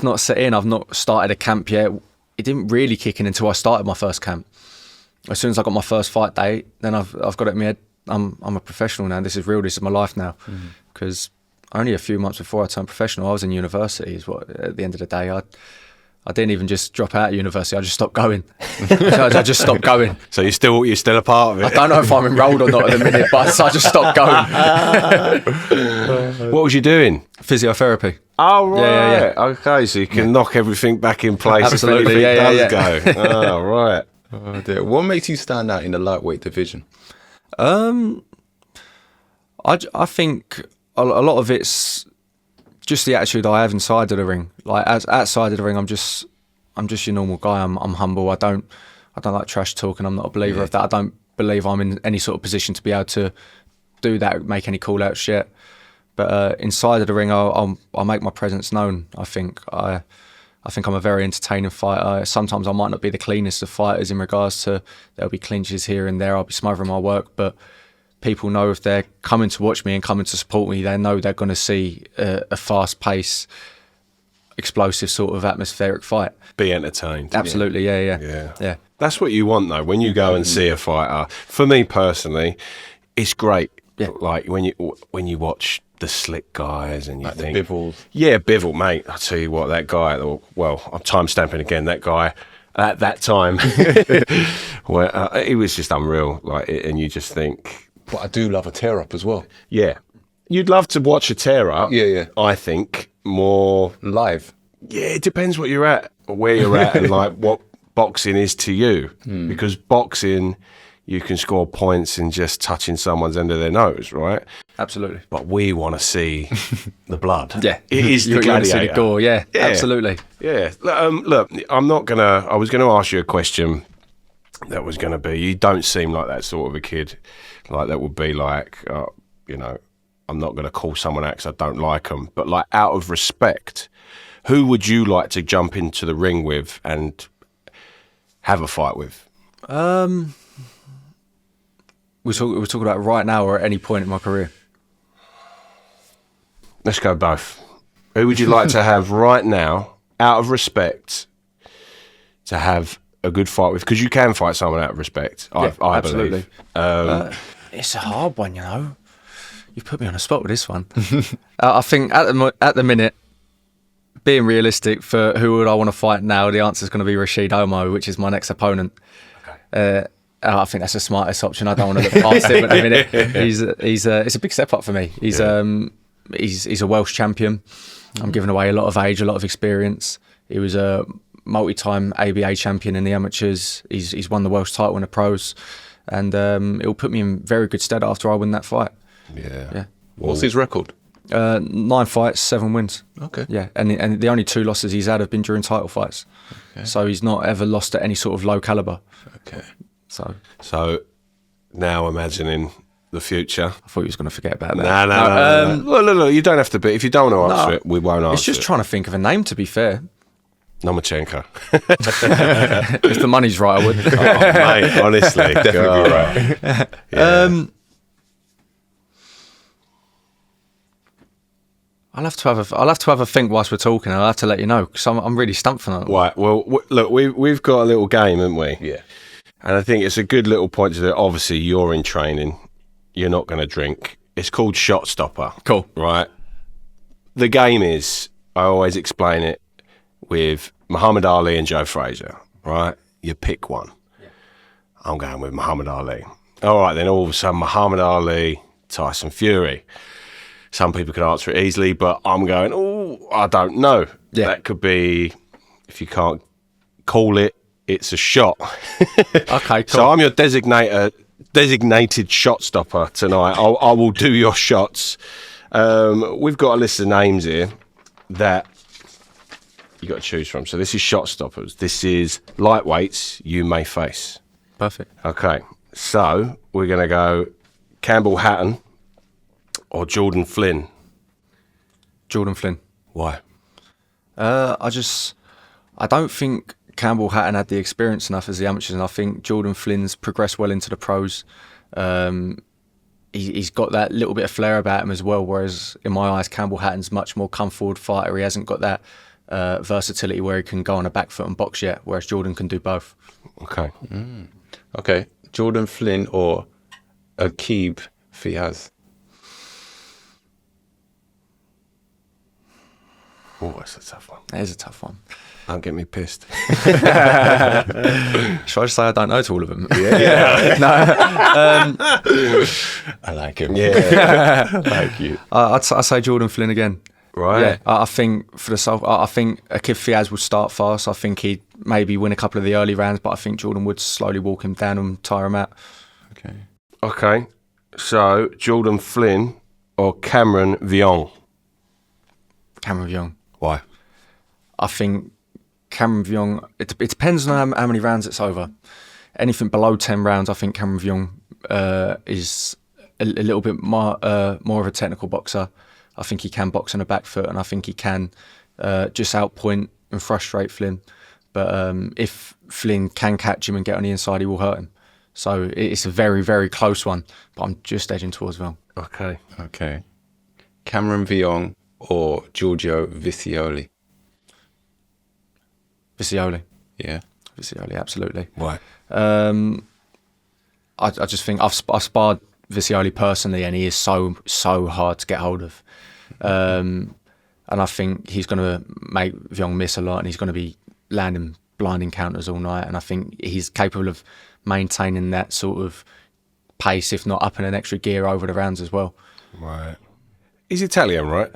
not set in. I've not started a camp yet. It didn't really kick in until I started my first camp. As soon as I got my first fight date, then I've got it in my head. I'm a professional now. This is real. This is my life now. Because only a few months before I turned professional, I was in university. At the end of the day, I didn't even just drop out of university. I just stopped going. I just stopped going. So you're still a part of it. I don't know if I'm enrolled or not at the minute, but I just stopped going. What was you doing? Physiotherapy. Oh, right. Yeah. Okay, so you can knock everything back in place. Absolutely, if anything does go. Oh, right. Oh, dear. What makes you stand out in the lightweight division? I think a lot of it's just the attitude I have inside of the ring. Like outside of the ring, I'm just your normal guy. I'm humble. I don't like trash talk, and I'm not a believer of that. I don't believe I'm in any sort of position to be able to do that, make any call out shit. But inside of the ring, I'll make my presence known. I think I'm a very entertaining fighter. Sometimes I might not be the cleanest of fighters in regards to there'll be clinches here and there. I'll be smothering my work, but people know if they're coming to watch me and coming to support me, they know they're going to see a fast-paced, explosive sort of atmospheric fight. Be entertained. Absolutely, yeah. That's what you want, though. When you go and see a fighter, for me personally, it's great. Yeah. Like when you watch the slick guys, and you Like think the Bivels. Yeah, Bivol, mate. I tell you what, that guy. Well, I'm time stamping again. That guy at that time, well, he was just unreal. Like, and you just think, But I do love a tear up as well. yeah, you'd love to watch a tear up. Yeah. I think more. Live. Yeah, it depends what you're at, or where you're at, and like what boxing is to you. Because boxing, you can score points in just touching someone's end of their nose, right? Absolutely. But we want to see the blood. Yeah. It is the You wanna see gladiator. the gore, yeah. Yeah. Absolutely. Yeah. Look, I was going to ask you a question that was going to be, you don't seem like that sort of a kid. Like that would be like, I'm not going to call someone out because I don't like them. But like out of respect, who would you like to jump into the ring with and have a fight with? We're talking about right now or at any point in my career? Let's go both. Who would you like to have right now, out of respect, to have a good fight with? Because you can fight someone out of respect, I absolutely. believe. It's a hard one, you know. You put me on the spot with this one. I think at the minute, being realistic for who would I want to fight now, the answer is going to be Rashid Omo, which is my next opponent. Okay. I think that's the smartest option. I don't want to look past him at the minute. It's a big step up for me. He's a Welsh champion. I'm giving away a lot of age, a lot of experience. He was a multi-time ABA champion in the amateurs. He's won the Welsh title in the pros, and it'll put me in very good stead after I win that fight. Yeah. What's his record? 9 fights, 7 wins. Okay. Yeah, and the only 2 losses he's had have been during title fights. Okay. So he's not ever lost at any sort of low caliber. Okay. So Now imagining the future. I thought you was going to forget about that. No. Look, you don't have to be. If you don't want to answer it, we won't answer it. It's just trying to think of a name, to be fair. Lomachenko. If the money's right, I would. Oh, mate, honestly. Definitely right. Yeah. I'll have to have a think whilst we're talking. I'll have to let you know because I'm really stumped for that. Right. Well, look, we've got a little game, haven't we? Yeah. And I think it's a good little point to do. Obviously, you're in training. You're not going to drink. It's called Shot Stopper. Cool. Right. The game is, I always explain it with Muhammad Ali and Joe Frazier. Right. You pick one. Yeah. I'm going with Muhammad Ali. All right. Then all of a sudden, Muhammad Ali, Tyson Fury. Some people can answer it easily, but I'm going, I don't know. Yeah. That could be, if you can't call it, it's a shot. Okay, cool. So I'm your designated shot stopper tonight. I will do your shots. We've got a list of names here that you got to choose from. So this is shot stoppers. This is lightweights you may face. Perfect. Okay, so we're going to go Campbell Hatton or Jordan Flynn. Jordan Flynn. Why? I don't think Campbell Hatton had the experience enough as the amateurs, and I think Jordan Flynn's progressed well into the pros. He's got that little bit of flair about him as well, whereas in my eyes, Campbell Hatton's much more come forward fighter. He hasn't got that versatility where he can go on a back foot and box yet, whereas Jordan can do both. Okay. Okay. Jordan Flynn or Aqib Fiaz? Oh, that's a tough one. That is a tough one. Don't get me pissed. Should I just say I don't know to all of them? Yeah. I like him. Yeah. I like you. I'd say Jordan Flynn again. Right. Yeah, I think I think Aqib Fiaz would start fast. I think he'd maybe win a couple of the early rounds, but I think Jordan would slowly walk him down and tire him out. Okay. So Jordan Flynn or Cameron Viong? Cameron Viong. Why? I think Cameron Viong, it depends on how many rounds it's over. Anything below 10 rounds, I think Cameron Viong is a little bit more of a technical boxer. I think he can box on a back foot, and I think he can just outpoint and frustrate Flynn. But if Flynn can catch him and get on the inside, he will hurt him. So it's a very, very close one, but I'm just edging towards Viong. Okay. Cameron Viong or Giorgio Vicioli? Vicioli. Yeah. Vicioli, absolutely. Why? I just think I've sparred Visioli personally, and he is so hard to get hold of. And I think he's going to make Vyong miss a lot, and he's going to be landing blinding counters all night. And I think he's capable of maintaining that sort of pace, if not up in an extra gear over the rounds as well. Right. He's Italian, right?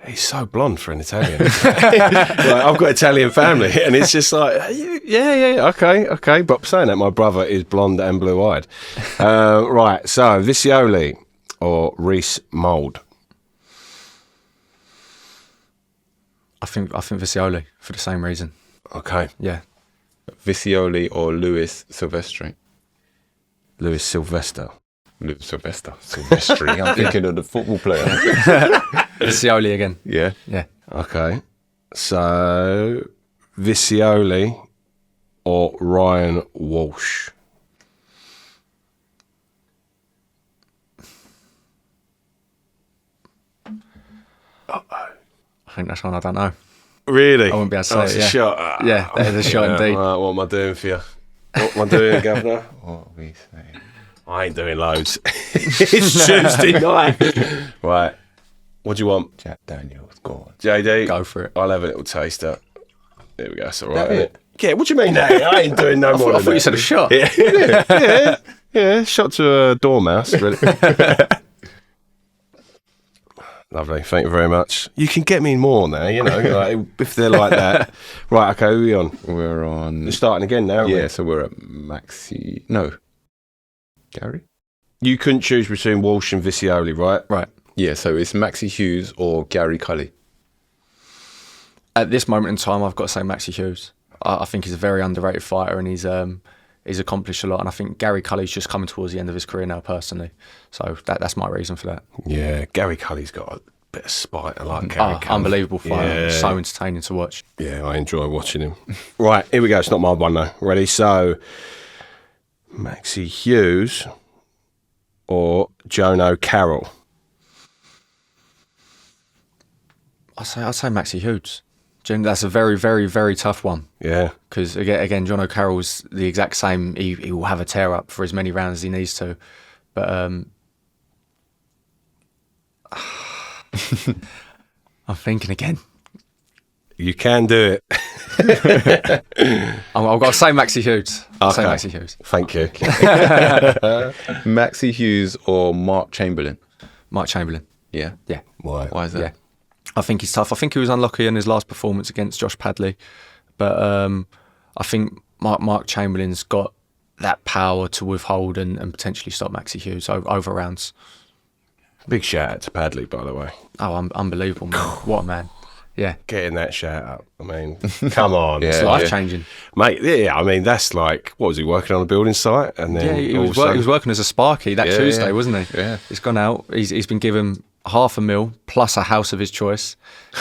He's so blonde for an Italian. I've got Italian family, and it's just like, yeah, okay. But saying that, my brother is blonde and blue-eyed. Right, so Visioli or Reese Mould? I think Visioli for the same reason. Okay. Yeah. Visioli or Luis Silvestri? Luis Sylvester. Luis Silvestri. I'm thinking of the football player. Visioli again. Yeah. Yeah. Okay. So, Visioli or Ryan Walsh? I think that's one I don't know. Really? I wouldn't be able to say it's it, yeah. a shot. Yeah, that is a shot indeed. Right, what am I doing for you? What am I doing, Governor? What we say? I ain't doing loads. It's Tuesday night. Right. What do you want? Jack Daniels, go on. JD? Go for it. I'll have a little taster. There we go. That's all right, That isn't it? it? Yeah, what do you mean that? I ain't doing no more I than thought you that. said a shot. Yeah, shot to a dormouse. Really. Lovely, thank you very much. You can get me more now, like, if they're like that. Right, okay, who are we on? We're on. We're starting again now, aren't we? Yeah, so we're at Maxi. No. Gary? You couldn't choose between Walsh and Visioli, right? Right. Yeah, so it's Maxi Hughes or Gary Cully. At this moment in time, I've got to say Maxi Hughes. I think he's a very underrated fighter, and he's accomplished a lot. And I think Gary Cully's just coming towards the end of his career now, personally. So that's my reason for that. Yeah, Gary Cully's got a bit of spite. I like Gary Cully. Unbelievable fighter. Yeah. So entertaining to watch. Yeah, I enjoy watching him. Right, here we go. It's not my one, though. Ready? So, Maxi Hughes or Jono Carroll? I'd say Maxi Hughes. That's a very, very, very tough one. Yeah. Because, again, John O'Carroll's the exact same. He will have a tear up for as many rounds as he needs to. But I'm thinking again. You can do it. I've got to say Maxi Hughes. I'll say Okay. Maxi Hughes. Thank you. Maxi Hughes or Mark Chamberlain? Mark Chamberlain. Yeah. Yeah. Why? Why is that? Yeah. I think he's tough. I think he was unlucky in his last performance against Josh Padley. But I think Mark Chamberlain's got that power to withhold and potentially stop Maxi Hughes over rounds. Big shout out to Padley, by the way. Oh, unbelievable, man. What a man. Yeah. Getting that shout out. I mean, come on. Yeah. It's life-changing. Mate, yeah, I mean, that's like, what was he, working on a building site? And then Yeah, he all was, of a sudden- he was working as a Sparky that Yeah, Tuesday, yeah. wasn't he? Yeah. He's gone out. He's been given $500,000 plus a house of his choice,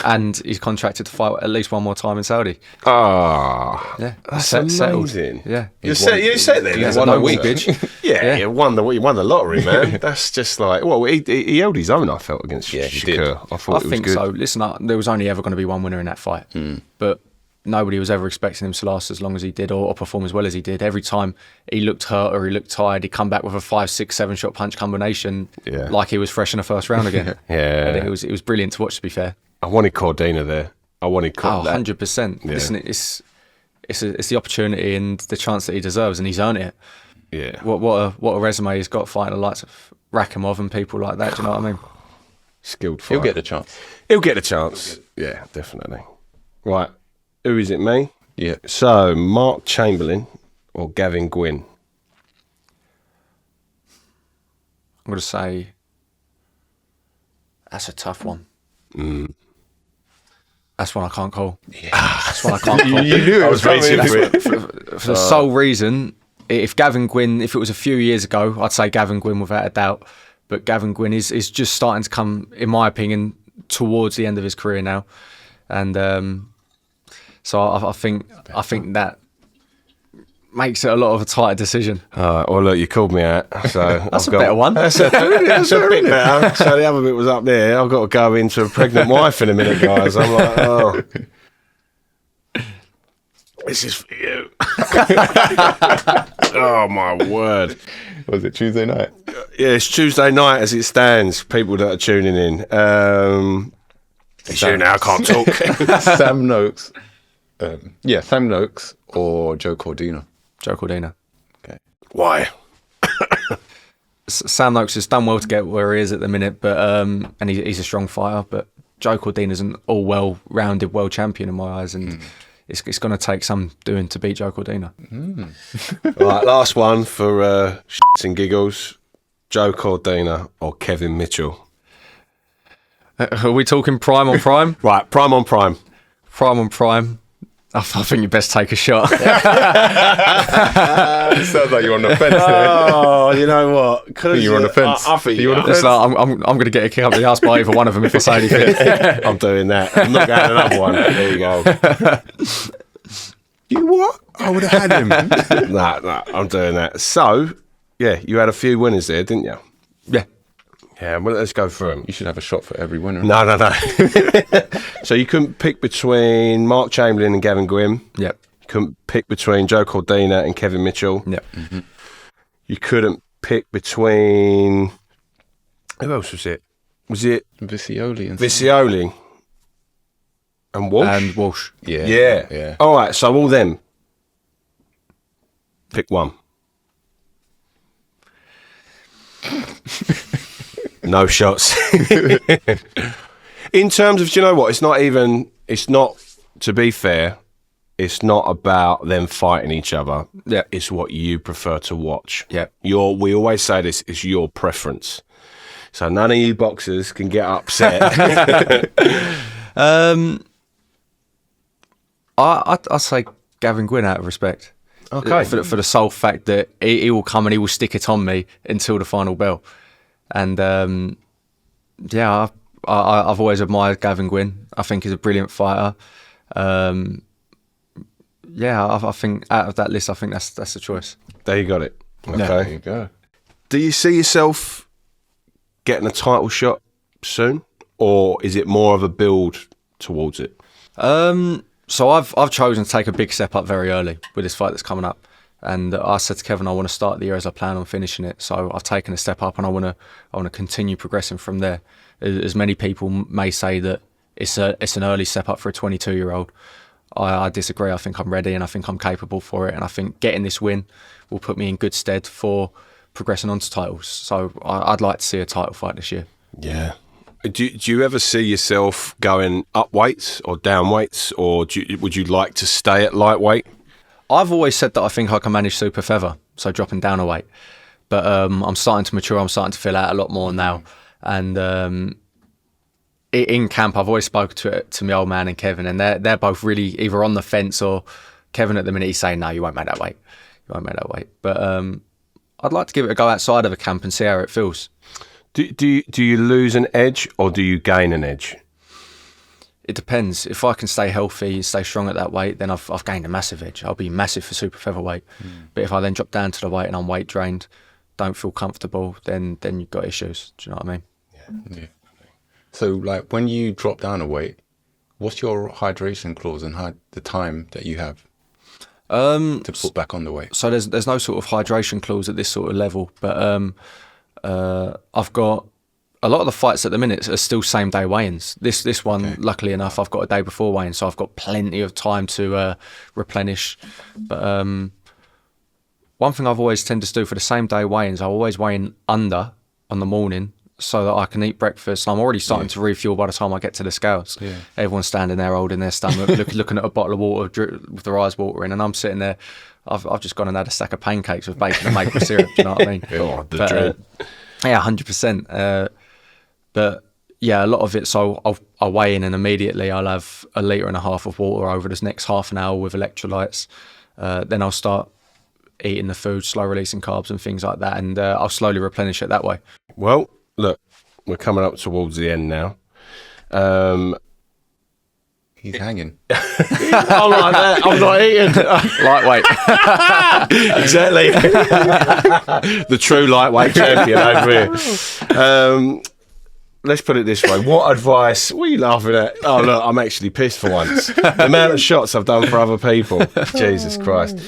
and he's contracted to fight at least one more time in Saudi. Ah, Yeah, that's settled. amazing. Yeah. You said it. He has That's a a no week. mortgage. Yeah, you won the lottery, man. That's just like, well, he held his own. I felt against Yeah, he did. Shakur. I thought I it was think good. so. Listen, there was only ever going to be one winner in that fight, but nobody was ever expecting him to last as long as he did or perform as well as he did. Every time he looked hurt or he looked tired, he'd come back with a 5, 6, 7 shot punch combination, Yeah. like he was fresh in the first round again. Yeah. And it was brilliant to watch. To be fair, I wanted Cordina there. I wanted oh, that. 100%. Yeah. Listen, it's the opportunity and the chance that he deserves, and he's earned it. Yeah. What a resume he's got fighting the likes of Rakimov and people like that. Do you know what I mean? Skilled fighter. He'll get the chance. He'll get a chance. Yeah, definitely. Right. Who is it, me? Yeah. So, Mark Chamberlain or Gavin Gwynn? I'm going to say that's a tough one. That's one I can't call. Yeah. That's one I can't call. You knew it was waiting for it. For the sole reason, if Gavin Gwynn, if it was a few years ago, I'd say Gavin Gwynn without a doubt. But Gavin Gwynn is just starting to come, in my opinion, towards the end of his career now. And so I think that makes it a lot of a tighter decision. All right, well, look, you called me out. So That's a better one. That's a bit better. So the other bit was up there. I've got to go into a pregnant wife in a minute, guys. I'm like, oh. This is for you. Oh, my word. Was it Tuesday night? Yeah, it's Tuesday night as it stands. People that are tuning in. It's you now, I can't talk. Sam Noakes. Sam Noakes or Joe Cordina. Joe Cordina. Okay. Why? Sam Noakes has done well to get where he is at the minute, but and he's a strong fighter. But Joe Cordina's an all-well-rounded world champion in my eyes, and it's going to take some doing to beat Joe Cordina. Right, last one for shits and giggles. Joe Cordina or Kevin Mitchell? Are we talking prime on prime? Right, prime on prime. Prime on prime. I think you best take a shot. Sounds like you're on the fence there. Oh, you know what? You're on the fence. I think you're on the It's fence. like, I'm going to get a kick up the ass by either one of them if I say anything. I'm doing that. I'm not going another one. There you go. You what? I would have had him. Nah, I'm doing that. So, yeah, you had a few winners there, didn't you? Yeah. Yeah, well, let's go through them. You should have a shot for every winner. No. So you couldn't pick between Mark Chamberlain and Gavin Gwynn. Yep. You couldn't pick between Joe Cordina and Kevin Mitchell. Yep. Mm-hmm. You couldn't pick between... Who else was it? Was it Vicioli and Vicioli and Walsh? And Walsh. Yeah. All right, so all them. Pick one. No shots. In terms of, do you know what? It's not, to be fair, it's not about them fighting each other. Yeah. It's what you prefer to watch. Yeah. We always say this, it's your preference. So none of you boxers can get upset. I say Gavin Gwynn out of respect. Okay. For the sole fact that he will come and he will stick it on me until the final bell. And I've always admired Gavin Gwynn. I think he's a brilliant fighter. I think out of that list, I think that's the choice. There you got it. Okay. There you go. Do you see yourself getting a title shot soon? Or is it more of a build towards it? So I've chosen to take a big step up very early with this fight that's coming up. And I said to Kevin, I want to start the year as I plan on finishing it. So I've taken a step up, and I want to continue progressing from there. As many people may say that it's an early step up for a 22-year-old. I disagree. I think I'm ready, and I think I'm capable for it. And I think getting this win will put me in good stead for progressing on to titles. So I'd like to see a title fight this year. Yeah. Do you ever see yourself going up weights or down weights, or would you like to stay at lightweight? I've always said that I think I can manage super feather, so dropping down a weight. But I'm starting to mature. I'm starting to fill out a lot more now. And in camp, I've always spoken to my old man and Kevin, and they're both really either on the fence, or Kevin at the minute he's saying, no, you won't make that weight. You won't make that weight. But I'd like to give it a go outside of the camp and see how it feels. Do you lose an edge or do you gain an edge? It depends. If I can stay healthy and stay strong at that weight, then I've gained a massive edge. I'll be massive for super featherweight. But if I then drop down to the weight and I'm weight drained, don't feel comfortable, then you've got issues. Do you know what I mean? Yeah. So, like, when you drop down a weight, what's your hydration clause and the time that you have to put back on the weight? So there's no sort of hydration clause at this sort of level, but I've got a lot of the fights at the minute are still same day weigh-ins. This one, okay. Luckily enough, I've got a day before weigh-in, so I've got plenty of time to replenish. But one thing I've always tended to do for the same day weigh-ins, I always weigh in under on the morning so that I can eat breakfast. I'm already starting to refuel by the time I get to the scales. Yeah. Everyone's standing there holding their stomach, looking at a bottle of water with their eyes watering, and I'm sitting there. I've just gone and had a stack of pancakes with bacon and maple syrup. Do you know what I mean? The dread. Yeah, 100%. But yeah, a lot of it. So I'll weigh in, and immediately I'll have 1.5 litres of water over this next half an hour with electrolytes. Then I'll start eating the food, slow releasing carbs and things like that, and I'll slowly replenish it that way. Well, look, we're coming up towards the end now. He's hanging. I'm like that. I'm not eating. Lightweight. Exactly. The true lightweight champion over here. Let's put it this way. What advice? What are you laughing at? Oh, look, I'm actually pissed for once. The amount of shots I've done for other people. Jesus Christ.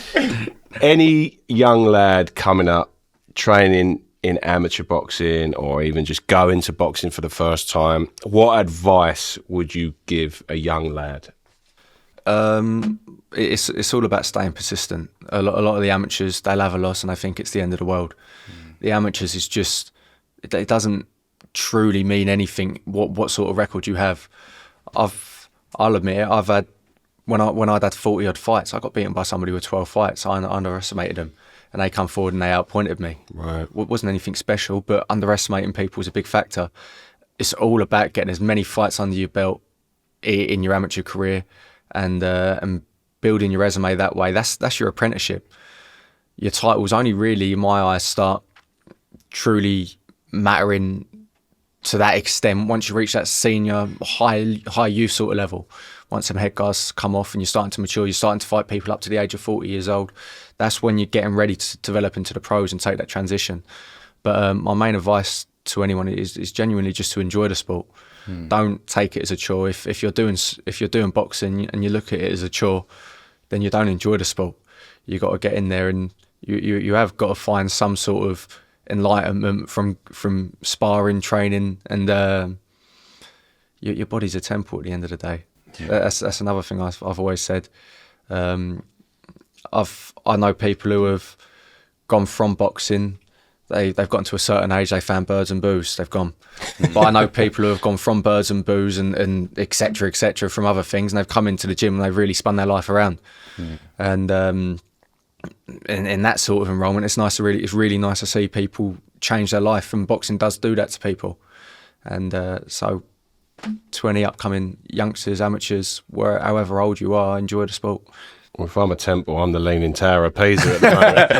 Any young lad coming up, training in amateur boxing or even just go into boxing for the first time, what advice would you give a young lad? It's all about staying persistent. A lot of the amateurs, they'll have a loss and they think it's the end of the world. The amateurs is just, it doesn't truly mean anything what sort of record you have. I'll admit it, I've had, when I'd had 40 odd fights, I got beaten by somebody with 12 fights. I underestimated them and they come forward and they outpointed me. Right. It wasn't anything special, but underestimating people is a big factor. It's all about getting as many fights under your belt in your amateur career and building your resume that way. That's your apprenticeship. Your titles only really, in my eyes, start truly mattering to that extent once you reach that senior, high youth sort of level. Once some head guards come off and you're starting to mature, you're starting to fight people up to the age of 40 years old. That's when you're getting ready to develop into the pros and take that transition. But my main advice to anyone is genuinely just to enjoy the sport. Don't take it as a chore. If you're doing boxing and you look at it as a chore, then you don't enjoy the sport. You got to get in there and you have got to find some sort of enlightenment from sparring, training, and your body's a temple at the end of the day. Yeah. That's another thing I've always said. I know people who have gone from boxing. They've gotten to a certain age, they found birds and booze, they've gone. But I know people who have gone from birds and booze and et cetera, from other things, and they've come into the gym and they've really spun their life around. And in that sort of enrollment, it's really nice to see people change their life, and boxing does do that to people. And so to any upcoming youngsters, amateurs, however old you are, enjoy the sport. Well, if I'm a temple, I'm the Leaning Tower of Pisa at the moment.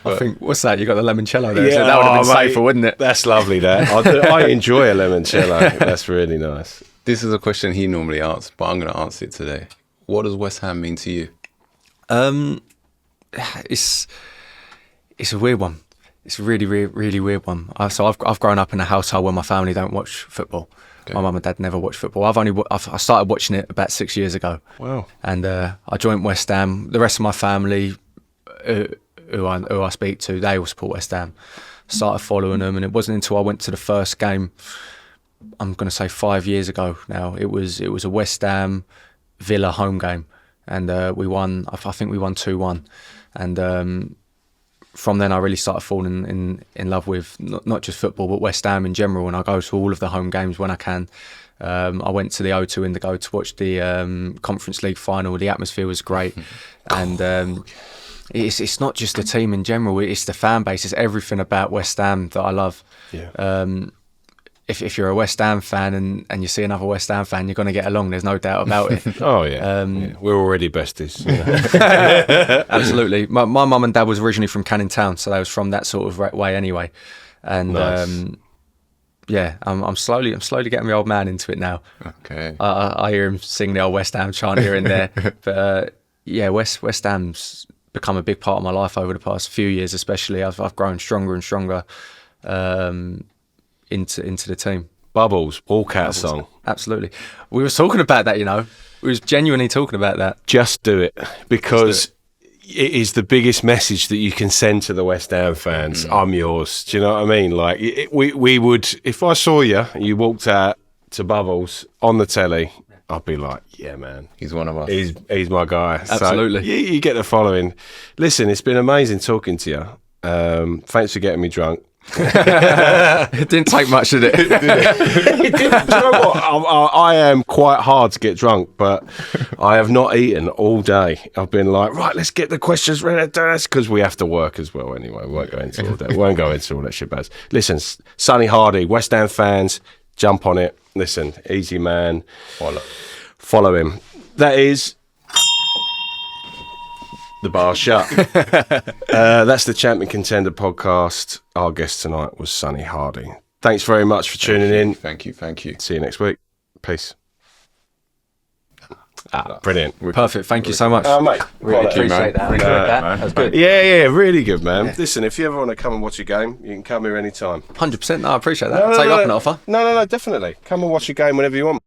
I think, what's that? You got the limoncello there. Yeah, so that would have been safer, wouldn't it? That's lovely, that. I enjoy a limoncello. That's really nice. This is a question he normally asks, but I'm going to answer it today. What does West Ham mean to you? It's a weird one. It's a really, really, really weird one. So I've grown up in a household where my family don't watch football. Okay. My mum and dad never watched football. I started watching it about 6 years ago. Wow! And I joined West Ham. The rest of my family, who I speak to, they all support West Ham. Started following them, and it wasn't until I went to the first game, I'm going to say 5 years ago now. It was a West Ham Villa home game, and we won. I think we won 2-1, and from then I really started falling in love with not just football but West Ham in general, and I go to all of the home games when I can. I went to the O2 Indigo to watch the Conference League final. The atmosphere was great, and it's not just the team in general, it's the fan base, it's everything about West Ham that I love. Yeah. If you're a West Ham fan and you see another West Ham fan, you're going to get along, there's no doubt about it. Oh yeah. We're already besties. Absolutely. My mum and dad was originally from Canning Town, so they was from that sort of way anyway. And nice. I'm slowly getting my old man into it now. Okay. I hear him sing the old West Ham chant here and there. But West Ham's become a big part of my life over the past few years, especially. I've grown stronger and stronger into the team. Bubbles, Walkout song. Absolutely. We were talking about that, We was genuinely talking about that. Just do it, because it is the biggest message that you can send to the West Ham fans. I'm yours. Do you know what I mean? Like, we would, if I saw you walked out to Bubbles on the telly, I'd be like, yeah, man. He's one of us. He's my guy. Absolutely. So, you get the following. Listen, it's been amazing talking to you. Thanks for getting me drunk. It didn't take much, did it? It didn't. Do you know what? I am quite hard to get drunk, but I have not eaten all day. I've been like, right, let's get the questions ready, because we have to work as well anyway. We won't go into all that. We won't go into all that shit, Baz. Listen, Sonny Hardy, West Ham fans, jump on it. Listen, easy man. Follow him. That is the bar shut. That's the Champion Contender Podcast. Our guest tonight was Sonny Hardy. Thanks very much for tuning in. Thank you. See you next week. Peace. Brilliant. Perfect. Thank you so much. Mate. Really appreciate that. That was good. Yeah, really good, man. Yeah. Listen, if you ever want to come and watch a game, you can come here anytime. 100%. No, I appreciate that. I'll take you up an offer. No, definitely. Come and watch a game whenever you want.